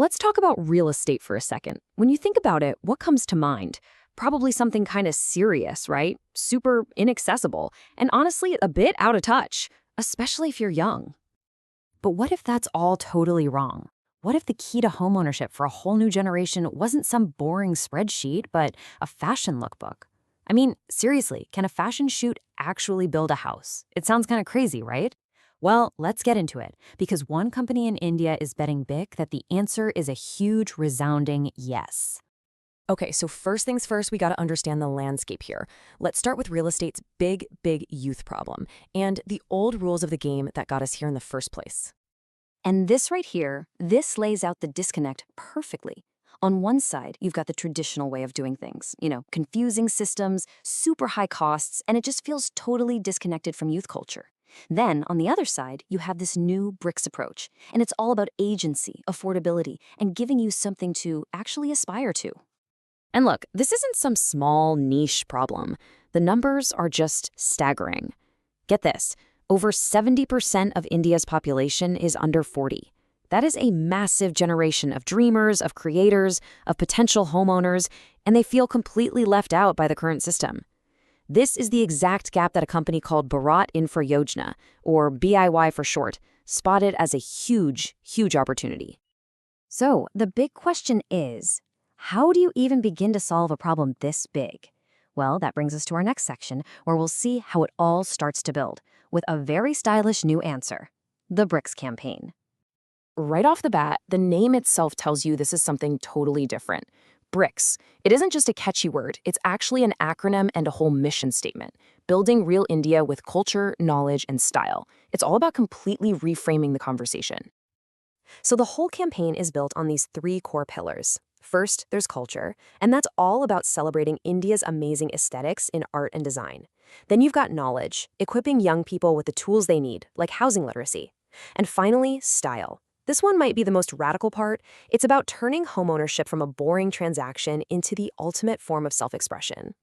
Let's talk about real estate for a second. When you think about it, what comes to mind? Probably something kind of serious, right? Super inaccessible, and honestly, a bit out of touch, especially if you're young. But what if that's all totally wrong? What if the key to homeownership for a whole new generation wasn't some boring spreadsheet, but a fashion lookbook? I mean, seriously, can a fashion shoot actually build a house? It sounds kind of crazy, right? Well, let's get into it, because one company in India is betting big that the answer is a huge, resounding yes. Okay, so first things first, we got to understand the landscape here. Let's start with real estate's big youth problem and the old rules of the game that got us here in the first place. And this right here, this lays out the disconnect perfectly. On one side, you've got the traditional way of doing things, confusing systems, super high costs, and it just feels totally disconnected from youth culture. Then, on the other side, you have this new BRICS approach, and it's all about agency, affordability, and giving you something to actually aspire to. And look, this isn't some small niche problem. The numbers are just staggering. Get this, over 70% of India's population is under 40. That is a massive generation of dreamers, of creators, of potential homeowners, and they feel completely left out by the current system. This is the exact gap that a company called Bharat Infra Yojana, or BIY for short, spotted as a huge opportunity. So, the big question is, how do you even begin to solve a problem this big? Well, that brings us to our next section, where we'll see how it all starts to build, with a very stylish new answer: the BRICS campaign. Right off the bat, the name itself tells you this is something totally different. BRICS. It isn't just a catchy word, it's actually an acronym and a whole mission statement. Building real India with culture, knowledge, and style. It's all about completely reframing the conversation. So the whole campaign is built on these three core pillars. First, there's culture, and that's all about celebrating India's amazing aesthetics in art and design. Then you've got knowledge, equipping young people with the tools they need, like housing literacy. And finally, style. This one might be the most radical part. It's about turning homeownership from a boring transaction into the ultimate form of self-expression.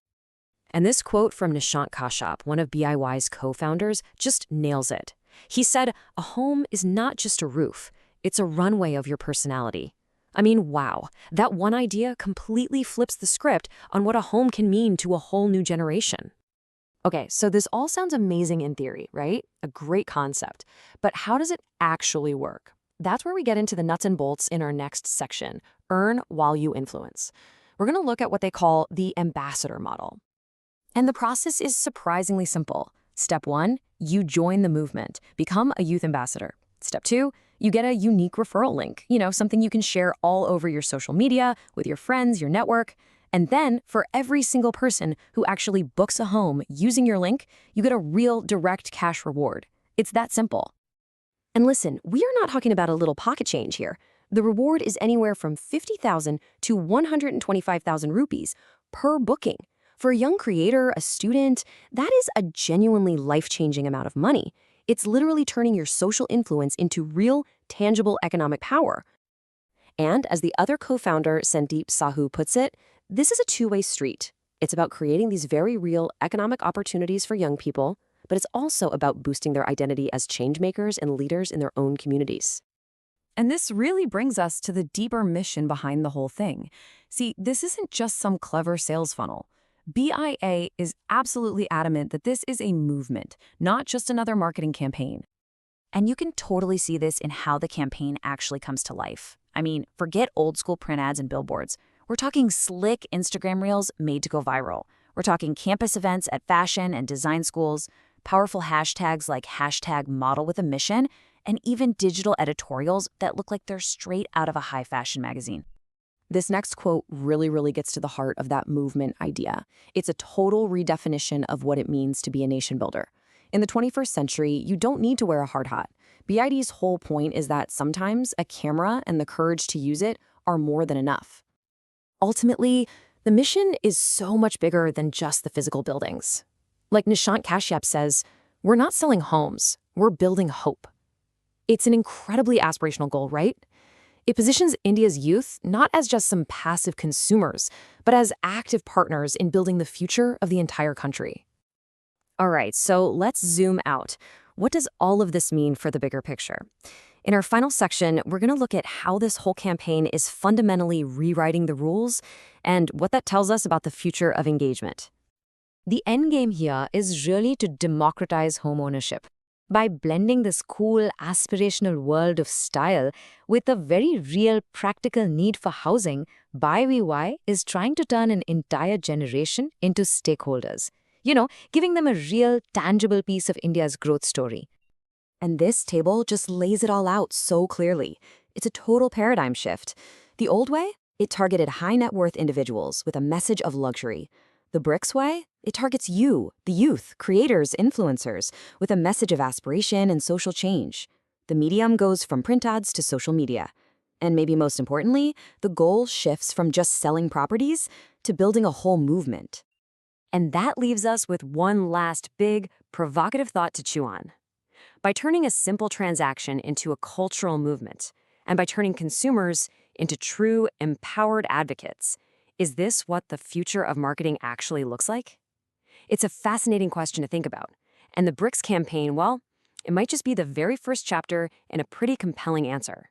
And this quote from Nishant Kashyap, one of BIY's co-founders, just nails it. He said, "A home is not just a roof, it's a runway of your personality." I mean, wow, that one idea completely flips the script on what a home can mean to a whole new generation. Okay, so this all sounds amazing in theory, right? A great concept. But how does it actually work? That's where we get into the nuts and bolts in our next section, Earn While You Influence. We're going to look at what they call the ambassador model. And the process is surprisingly simple. Step 1, you join the movement, become a youth ambassador. Step 2, you get a unique referral link, something you can share all over your social media, with your friends, your network. And then, for every single person who actually books a home using your link, you get a real direct cash reward. It's that simple. And listen, we are not talking about a little pocket change here. The reward is anywhere from 50,000 to 125,000 rupees per booking. For a young creator, a student, that is a genuinely life-changing amount of money. It's literally turning your social influence into real, tangible economic power. And as the other co-founder, Sandeep Sahu, puts it, this is a two-way street. It's about creating these very real economic opportunities for young people, but it's also about boosting their identity as changemakers and leaders in their own communities. And this really brings us to the deeper mission behind the whole thing. See, this isn't just some clever sales funnel. BIA is absolutely adamant that this is a movement, not just another marketing campaign. And you can totally see this in how the campaign actually comes to life. I mean, forget old school print ads and billboards. We're talking slick Instagram reels made to go viral. We're talking campus events at fashion and design schools, powerful hashtags like #ModelWithAMission, and even digital editorials that look like they're straight out of a high fashion magazine. This next quote really gets to the heart of that movement idea. It's a total redefinition of what it means to be a nation builder. In the 21st century, you don't need to wear a hard hat. BID's whole point is that sometimes a camera and the courage to use it are more than enough. Ultimately, the mission is so much bigger than just the physical buildings. Like Nishant Kashyap says, we're not selling homes, we're building hope. It's an incredibly aspirational goal, right? It positions India's youth not as just some passive consumers, but as active partners in building the future of the entire country. All right, so let's zoom out. What does all of this mean for the bigger picture? In our final section, we're going to look at how this whole campaign is fundamentally rewriting the rules and what that tells us about the future of engagement. The end game here is really to democratize homeownership by blending this cool, aspirational world of style with a very real, practical need for housing. BuyWeWhy is trying to turn an entire generation into stakeholders, giving them a real, tangible piece of India's growth story. And this table just lays it all out so clearly. It's a total paradigm shift. The old way, it targeted high net worth individuals with a message of luxury. The BRICS way, it targets you, the youth, creators, influencers, with a message of aspiration and social change. The medium goes from print ads to social media. And maybe most importantly, the goal shifts from just selling properties to building a whole movement. And that leaves us with one last big, provocative thought to chew on. By turning a simple transaction into a cultural movement, and by turning consumers into true, empowered advocates, is this what the future of marketing actually looks like? It's a fascinating question to think about. And the BRICS campaign, well, it might just be the very first chapter in a pretty compelling answer.